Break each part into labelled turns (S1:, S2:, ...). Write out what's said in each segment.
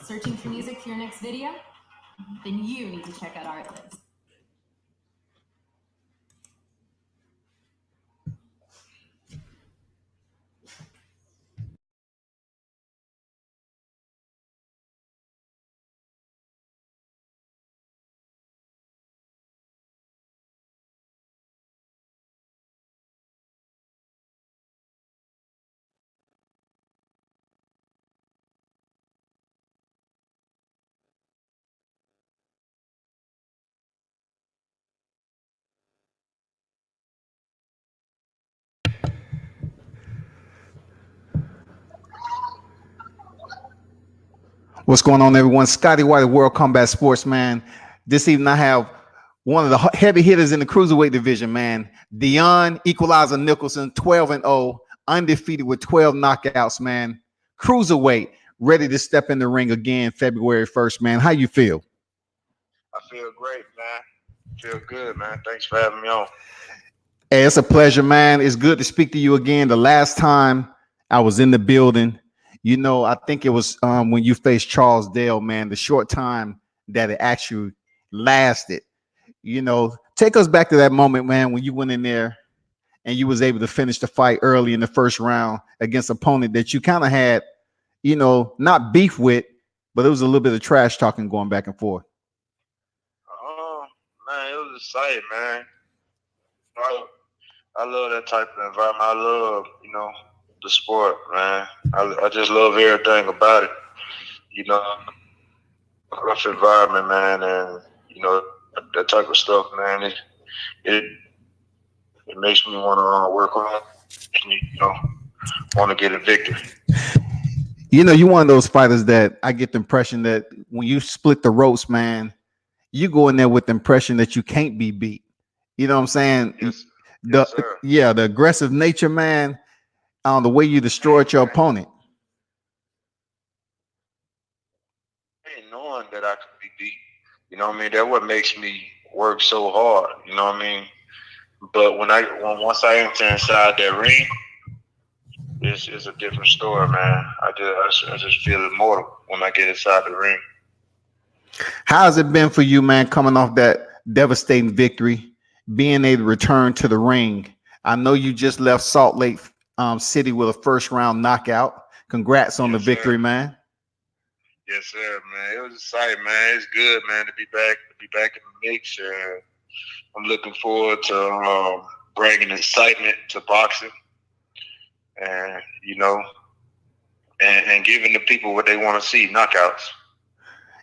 S1: Searching for music for your next video? Then you need to check out Artlist.
S2: What's going on, everyone? Scotty White, World Combat Sports, man. This evening I have one of the heavy hitters in the Cruiserweight division, man. Deon, Equalizer Nicholson, 12-0, undefeated with 12 knockouts, man. Cruiserweight, ready to step in the ring again February 1st, man. How you feel?
S3: I feel great, man. Feel good, man. Thanks for having me on.
S2: Hey, it's a pleasure, man. It's good to speak to you again. The last time I was in the building, you know, I think it was when you faced Charles Dale, man, the short time that it actually lasted. You know, take us back to that moment, man, when you went in there and you was able to finish the fight early in the first round against an opponent that you kind of had, you know, not beef with, but it was a little bit of trash talking going back and forth.
S3: Oh, man, it was exciting, man. I love that type of environment. I love, you know, the sport, man. I just love everything about it. You know, rough environment, man, and you know that type of stuff, man. It makes me want to work on it. You know, want to get a victory.
S2: You know, you're one of those fighters that I get the impression that when you split the ropes, man, you go in there with the impression that you can't be beat. You know what I'm saying?
S3: Yes. Yes, sir.
S2: Yeah, the aggressive nature, man. The way you destroyed your opponent.
S3: Ain't knowing that I could be beat. You know what I mean? That's what makes me work so hard. You know what I mean? But once I enter inside that ring, it's a different story, man. I just feel immortal when I get inside the ring.
S2: How has it been for you, man, coming off that devastating victory, being able to return to the ring? I know you just left Salt Lake City with a first round knockout. Congrats on the victory, man.
S3: Yes, sir, man. It was exciting, man. It's good, man, to be back in the mix. I'm looking forward to bringing excitement to boxing, and you know, and giving the people what they want to see, knockouts.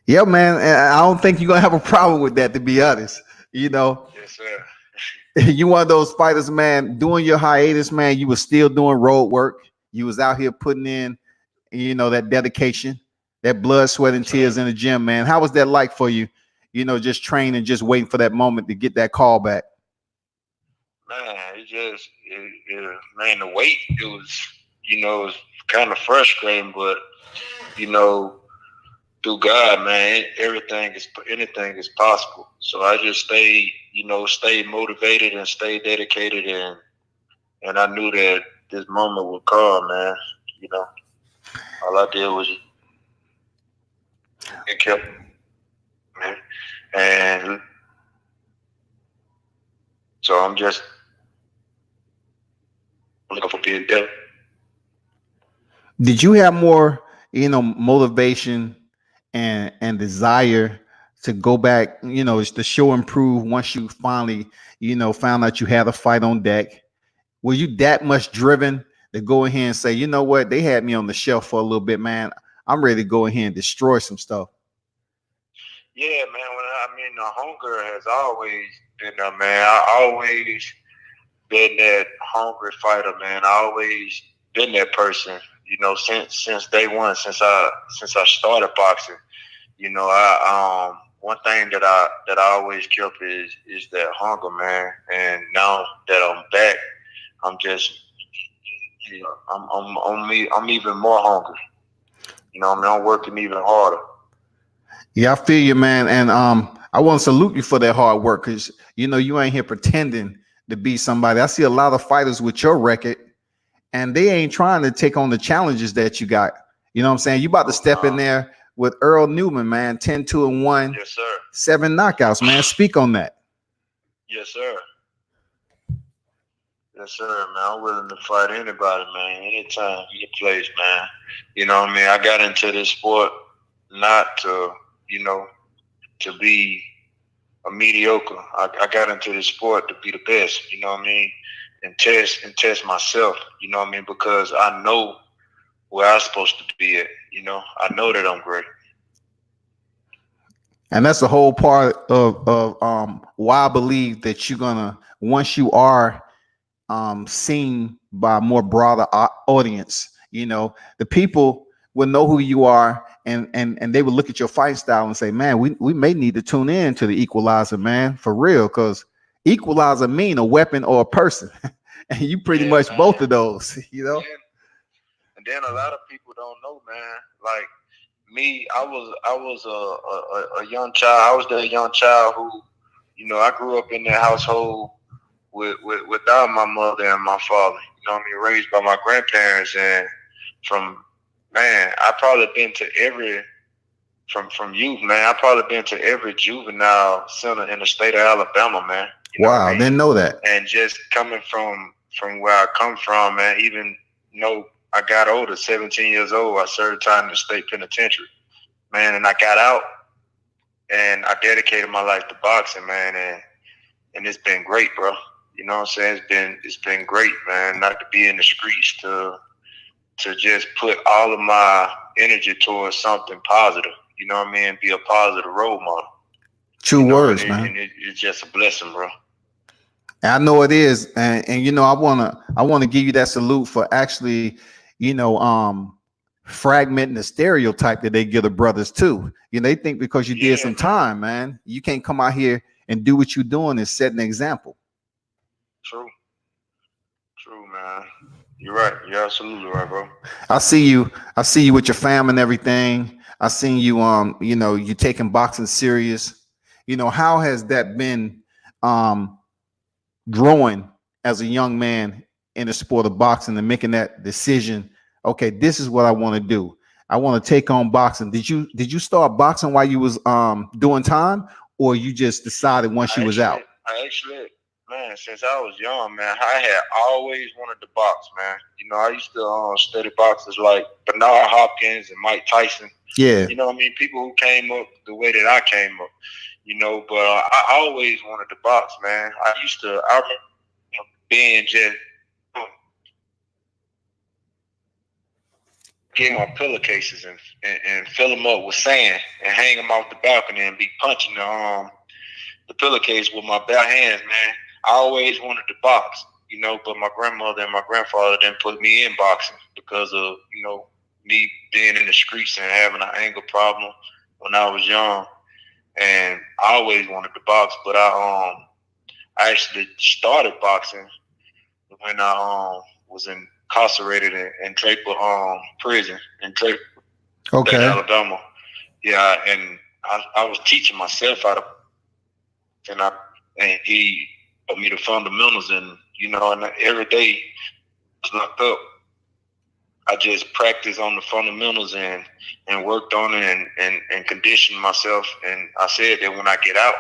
S2: Yeah, man. I don't think you're gonna have a problem with that, to be honest. You know.
S3: Yes, sir.
S2: You one of those fighters, man. During your hiatus, man, you was still doing road work. You was out here putting in, you know, that dedication, that blood, sweat, and tears in the gym, man. How was that like for you? You know, just training, just waiting for that moment to get that call back.
S3: Man, man, the wait, it was, you know, it was kind of frustrating, but you know, through God, man, anything is possible. So I just stayed motivated and stayed dedicated, and I knew that this moment would come, man. You know, all I did was it kept, man, and so I'm just looking for being better.
S2: Did you have more, you know, motivation and desire to go back, you know, to show improve once you finally, you know, found out you had a fight on deck? Were you that much driven to go ahead and say, you know what, they had me on the shelf for a little bit, man, I'm ready to go ahead and destroy some stuff?
S3: Yeah, man. The hunger has always been there, man. I always been that hungry fighter, man. I always been that person. You know, since day one, since I started boxing, you know, one thing that I always kept is that hunger, man. And now that I'm back, I'm just, you know, I'm even more hungry. You know, I'm working even harder.
S2: Yeah, I feel you, man. And I want to salute you for that hard work, because you know you ain't here pretending to be somebody. I see a lot of fighters with your record, and they ain't trying to take on the challenges that you got. You know what I'm saying? You about to step in there with Earl Newman, man. 10-2-1.
S3: Yes, sir.
S2: 7 knockouts, man. Speak on that.
S3: Yes, sir. Yes, sir, man. I'm willing to fight anybody, man. Anytime, any place, man. You know what I mean? I got into this sport not to, to be a mediocre. I got into this sport to be the best, you know what I mean? And test myself, you know what I mean? Because I know where I'm supposed to be at, I know that I'm great.
S2: And that's the whole part of why I believe that you're gonna, once you are seen by a more broader audience, the people will know who you are, and they will look at your fight style and say, man, we may need to tune in to the Equalizer, man, for real, because Equalizer mean a weapon or a person. And you pretty much
S3: man.
S2: Both of those,
S3: And then a lot of people don't know, man. Like me, I was a young child. I was that young child who, I grew up in that household without my mother and my father. You know what I mean? Raised by my grandparents, and I probably been to every from youth, man. I probably been to every juvenile center in the state of Alabama, man.
S2: Wow, I didn't know that.
S3: And just coming from where I come from, man, even I got older, 17 years old, I served time in the state penitentiary, man, and I got out and I dedicated my life to boxing, man, and it's been great, bro. You know what I'm saying? It's been great, man, not to be in the streets, to just put all of my energy towards something positive, you know what I mean? Be a positive role model.
S2: True words, man.
S3: And it's just a blessing, bro.
S2: I know it is, and I wanna give you that salute for actually, fragmenting the stereotype that they give the brothers too. They think because you did some time, man, you can't come out here and do what you're doing and set an example.
S3: True, man. You're right. You're absolutely right, bro.
S2: I see you with your fam and everything. I seen you, you taking boxing serious. How has that been? Growing as a young man in the sport of boxing and making that decision, okay, this is what I want to do. I want to take on boxing. Did you start boxing while you was doing time, or you just decided once you was out?
S3: I actually, man, since I was young, man, I had always wanted to box, man. I used to study boxers like Bernard Hopkins and Mike Tyson.
S2: Yeah.
S3: You know what I mean? People who came up the way that I came up. But I always wanted to box, man. I remember being just get my pillowcases and fill them up with sand and hang them off the balcony and be punching the pillowcase with my bare hands, man. I always wanted to box, but my grandmother and my grandfather didn't put me in boxing because of, me being in the streets and having an anger problem when I was young. And I always wanted to box, but I actually started boxing when I was incarcerated in Draper prison in Draper,
S2: okay,
S3: Alabama. Yeah, and I was teaching myself how to, and he taught me the fundamentals, and and every day I was locked up, I just practiced on the fundamentals and worked on it and conditioned myself. And I said that when I get out,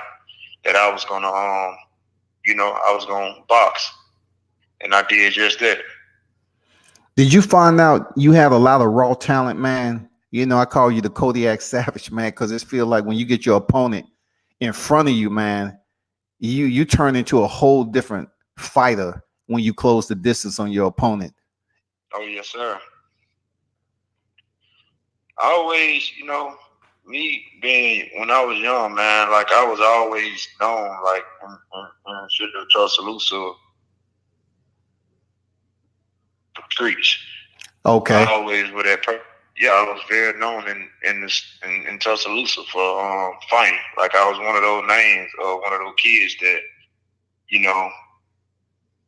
S3: that I was gonna I was gonna box, and I did just that.
S2: Did you find out you have a lot of raw talent, man? I call you the Kodiak Savage, man, because it feels like when you get your opponent in front of you, man, you turn into a whole different fighter when you close the distance on your opponent.
S3: Oh yes, sir. I always, me being when I was young, man, like I was always known, like in Tuscaloosa streets.
S2: Okay.
S3: I always with that. I was very known in Tuscaloosa for fighting. Like I was one of those names or one of those kids that,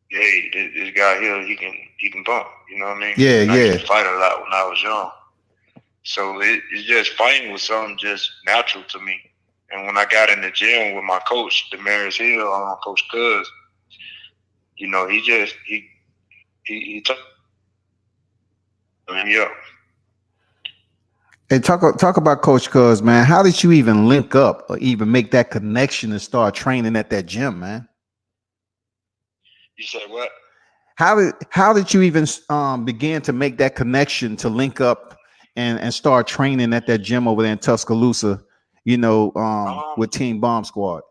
S3: hey, this guy here, he can bump. You know what I mean?
S2: Yeah,
S3: I used to fight a lot when I was young. So it's just fighting was something just natural to me. And when I got in the gym with my coach, Damaris Hill, Coach Cuz, he took me up.
S2: Hey, talk about Coach Cuz, man. How did you even link up or even make that connection and start training at that gym, man?
S3: You said what?
S2: How did you even begin to make that connection to link up and start training at that gym over there in Tuscaloosa,
S3: Um,
S2: with Team Bomb Squad?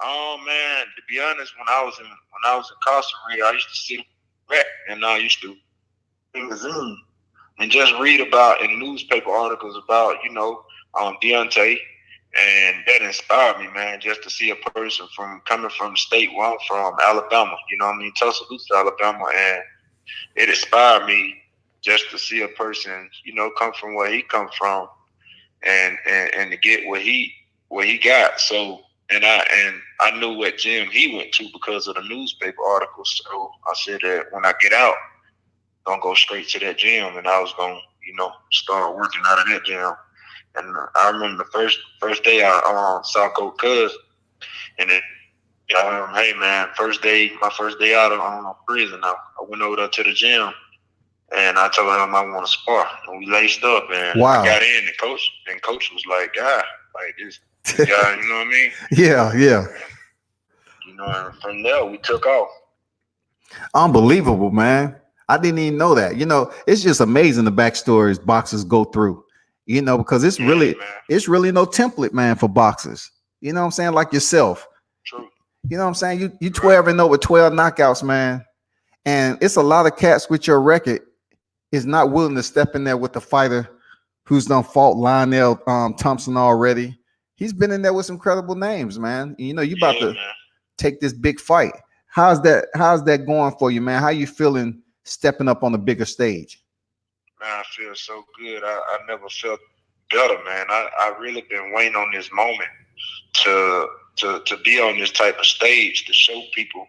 S3: oh man, to be honest, when I was incarcerated, I used to sit back and I used to magazine and just read about in newspaper articles about Deontay, and that inspired me, man, just to see a person from coming from the state where I'm from, Alabama. You know what I mean, Tuscaloosa, Alabama, and it inspired me just to see a person, come from where he come from, and to get what he got. So and I knew what gym he went to because of the newspaper articles. So I said that when I get out, I'm gonna go straight to that gym, and I was gonna, start working out of that gym. And I remember the first day I saw Coach Cuz, and then hey man, my first day out of prison, I went over there to the gym, and I told him I want to spar, and we laced up, and
S2: Wow.
S3: I got in, and coach was like, like this guy, you know what I mean?
S2: Yeah.
S3: And from there we took off.
S2: Unbelievable, man. I didn't even know that. It's just amazing the backstories boxers go through, because it's really no template, man, for boxers. You know what I'm saying? Like yourself.
S3: True.
S2: You know what I'm saying? You 12 and 0 with 12 knockouts, man. And it's a lot of cats with your record is not willing to step in there with the fighter who's done fought Lionel Thompson already. He's been in there with some credible names, man. You about to take this big fight. How's that going for you, man? How you feeling stepping up on the bigger stage?
S3: Man, I feel so good. I never felt better, man. I really been waiting on this moment to be on this type of stage to show people,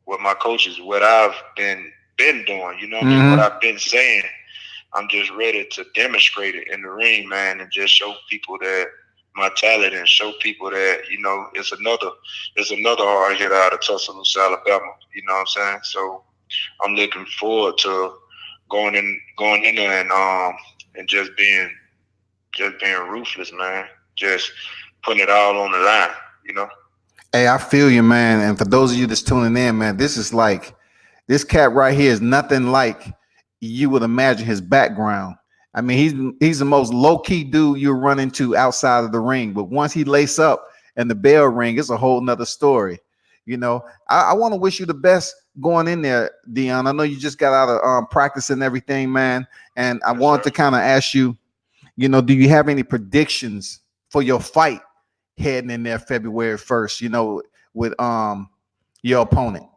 S3: what my coaches, what I've been doing, what I mean, what I've been saying. I'm just ready to demonstrate it in the ring, man, and just show people that my talent, and show people that, it's another hard hitter out of Tuscaloosa, Alabama. You know what I'm saying? So I'm looking forward to going in there and just being ruthless, man. Just putting it all on the line,
S2: Hey, I feel you, man. And for those of you that's tuning in, man, this cat right here is nothing like you would imagine his background. I mean, he's the most low-key dude you'll run into outside of the ring. But once he lace up and the bell ring, it's a whole nother story. I want to wish you the best going in there, Deon. I know you just got out of practice and everything, man. And I wanted to kind of ask you, do you have any predictions for your fight heading in there February 1st, with your opponent?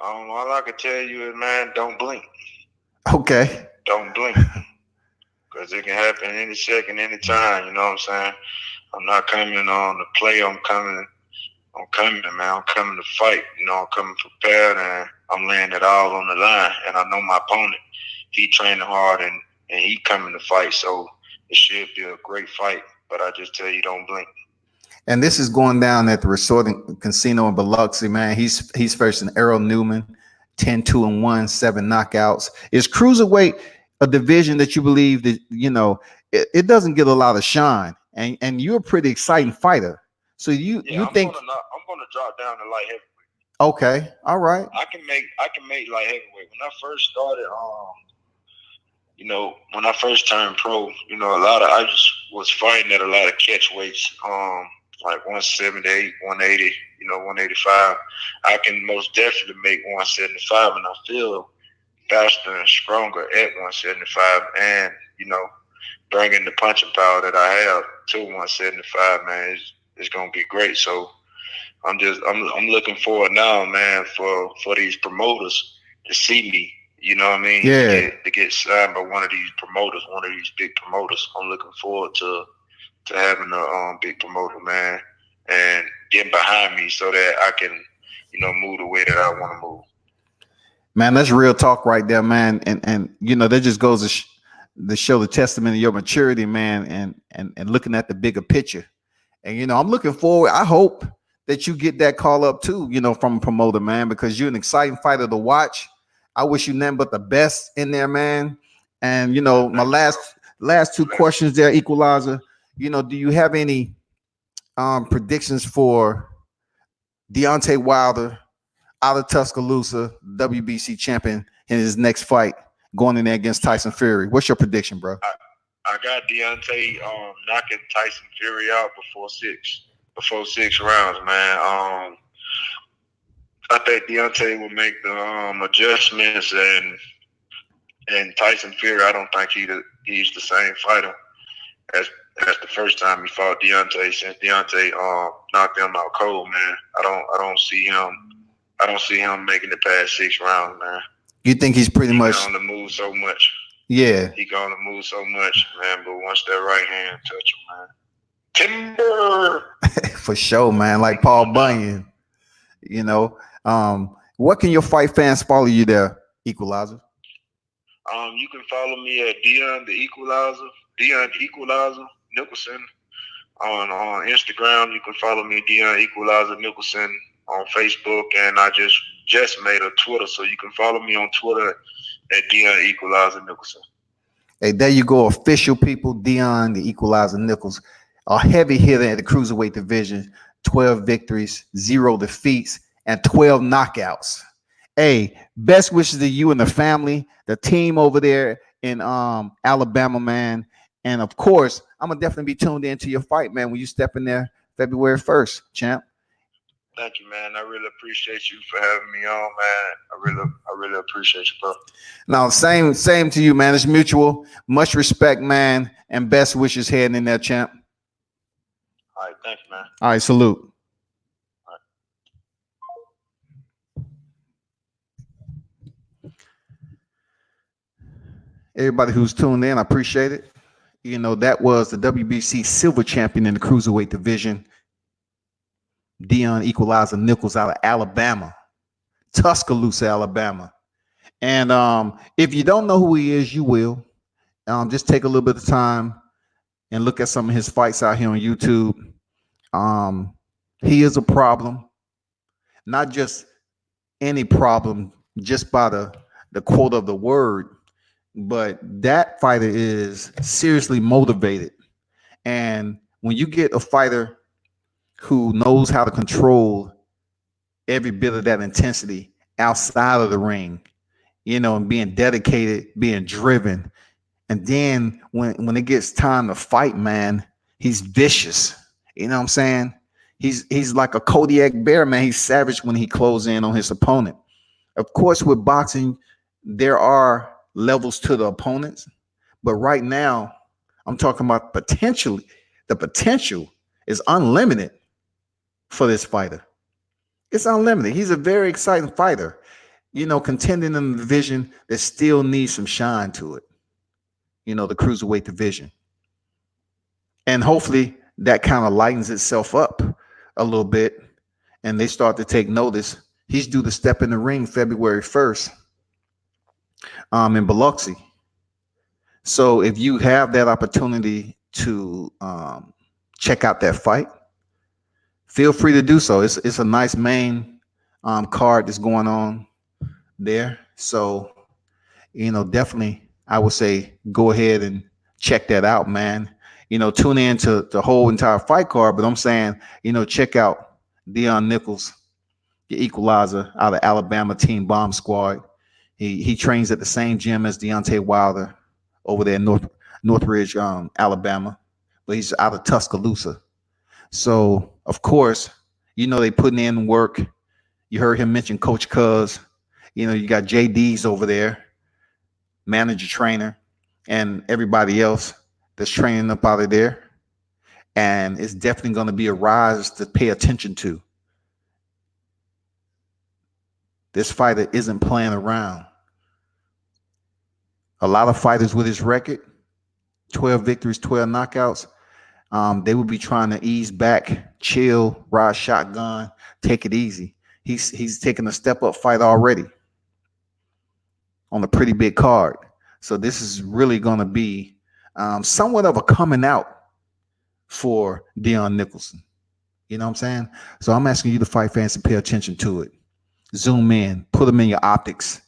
S3: All I can tell you is, man, don't blink.
S2: Okay.
S3: Don't blink, because it can happen any second, any time. You know what I'm saying? I'm not coming on to play. I'm coming, man. I'm coming to fight. I'm coming prepared, and I'm laying it all on the line. And I know my opponent. He training hard, and he coming to fight. So it should be a great fight. But I just tell you, don't blink.
S2: And this is going down at the Resort and Casino in Biloxi, man. He's facing Earl Newman, 10-2-1, 7 knockouts. Is Cruiserweight a division that you believe that, it doesn't get a lot of shine, and you're a pretty exciting fighter. So you think
S3: I'm gonna drop down to light heavyweight.
S2: Okay, all right.
S3: I can make light heavyweight. When I first started, when I first turned pro, I just was fighting at a lot of catch weights, like 178, 180, 185. I can most definitely make 175, and I feel faster and stronger at 175, and bringing the punching power that I have to 175, man, is gonna be great. So I'm looking forward now, man, for these promoters to see me. You know what I mean?
S2: Yeah.
S3: To get signed by one of these promoters, one of these big promoters. I'm looking forward to having a big promoter, man, and getting behind me so that I can, move the way that I want to move.
S2: Man, that's real talk right there, man. And that just goes to show the testament of your maturity, man, and looking at the bigger picture. And I'm looking forward. I hope that you get that call up too, from a promoter, man, because you're an exciting fighter to watch. I wish you nothing but the best in there, man. And you know, my last two questions there, Equalizer. You know, do you have any predictions for Deontay Wilder out of Tuscaloosa, WBC champion, in his next fight, going in there against Tyson Fury? What's your prediction, bro?
S3: I got Deontay knocking Tyson Fury out before six rounds, man. I think Deontay will make the adjustments, and Tyson Fury, I don't think he's the same fighter as the first time he fought Deontay. Since Deontay knocked him out cold, man, I don't see him making it past 6 rounds, man.
S2: You think he's pretty much
S3: on the move so much?
S2: Yeah,
S3: he on the move so much, man. But once that right hand touch him, man, timber
S2: for sure, man. Like Paul Bunyan, you know. What can your fight fans follow you there, Equalizer?
S3: You can follow me at Deon the Equalizer, Deon Equalizer Nicholson on Instagram. You can follow me Deon Equalizer Nicholson on Facebook, and I just made a Twitter, so you can follow me on Twitter at Deon Equalizer Nicholson.
S2: Hey, there you go, official people. Deon the Equalizer Nichols, a heavy hitter at the cruiserweight division. 12 victories, 0 defeats, and 12 knockouts. Hey, best wishes to you and the family, the team over there in Alabama, man. And of course, I'm gonna definitely be tuned into your fight, man, when you step in there February 1st, champ.
S3: Thank you, man. I really appreciate you for having me on, man. I really appreciate you, bro.
S2: No, same to you, man. It's mutual. Much respect, man, and best wishes heading in there, champ.
S3: All right, thank you, man.
S2: All right, salute. Everybody who's tuned in, I appreciate it. You know, that was the WBC silver champion in the cruiserweight division, Deon Equalizer Nichols out of Alabama, Tuscaloosa, Alabama. And if you don't know who he is, you will. Just take a little bit of time and look at some of his fights out here on YouTube. He is a problem, not just any problem, just by the quote of the word. But that fighter is seriously motivated. And when you get a fighter who knows how to control every bit of that intensity outside of the ring, you know, and being dedicated, being driven, and then when it gets time to fight, man, he's vicious. You know what I'm saying? He's like a Kodiak bear, man. He's savage when he closes in on his opponent. Of course, with boxing, there are levels to the opponents, but right now I'm talking about potentially. The potential is unlimited for this fighter. It's unlimited. He's a very exciting fighter, you know, contending in the division that still needs some shine to it, you know, the cruiserweight division. And hopefully that kind of lightens itself up a little bit and they start to take notice. He's due to step in the ring February 1st in Biloxi. So if you have that opportunity to check out that fight, feel free to do so. It's a nice main card that's going on there. So, you know, definitely I would say go ahead and check that out, man. You know, tune in to the whole entire fight card, but I'm saying, you know, check out Deon Nichols, the Equalizer out of Alabama team Bomb Squad. He trains at the same gym as Deontay Wilder over there in Northridge, Alabama, but he's out of Tuscaloosa. So, of course, you know, they putting in work. You heard him mention Coach Cuz. You know, you got JD's over there, manager, trainer, and everybody else that's training up out of there. And it's definitely going to be a rise to pay attention to. This fighter isn't playing around. A lot of fighters with his record, 12 victories, 12 knockouts, they would be trying to ease back, chill, ride shotgun, take it easy. He's taking a step-up fight already on a pretty big card. So this is really going to be somewhat of a coming out for Deon Nicholson. You know what I'm saying? So I'm asking you, the fight fans, to pay attention to it. Zoom in, put them in your optics.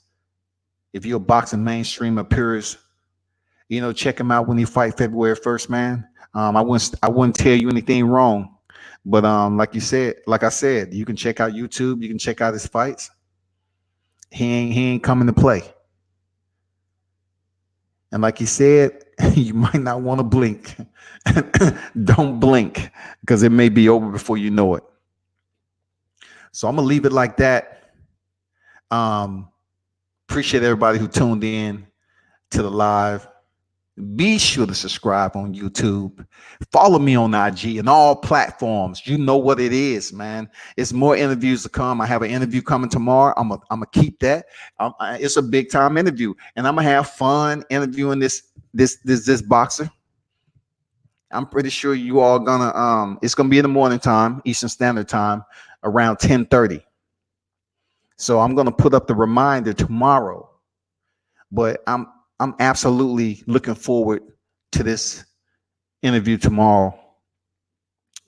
S2: If you're a boxing mainstream purist, You know, check him out when he fight February 1st, man. I wouldn't tell you anything wrong. But like I said, you can check out YouTube, you can check out his fights. He ain't coming to play. And like he said, you might not want to blink. Don't blink, because it may be over before you know it. So I'm gonna leave it like that. Appreciate everybody who tuned in to the live. Be sure to subscribe on YouTube. Follow me on IG and all platforms. You know what it is, man. It's more interviews to come. I have an interview coming tomorrow. I'm gonna keep that. It's a big time interview, and I'm gonna have fun interviewing this boxer. I'm pretty sure you all gonna it's gonna be in the morning time, Eastern Standard Time, around 10:30. So I'm gonna put up the reminder tomorrow. But I'm absolutely looking forward to this interview tomorrow,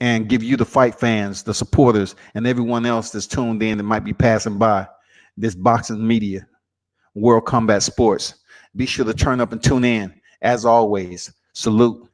S2: and give you, the fight fans, the supporters, and everyone else that's tuned in that might be passing by this boxing media, World Combat Sports. Be sure to turn up and tune in. As always, salute.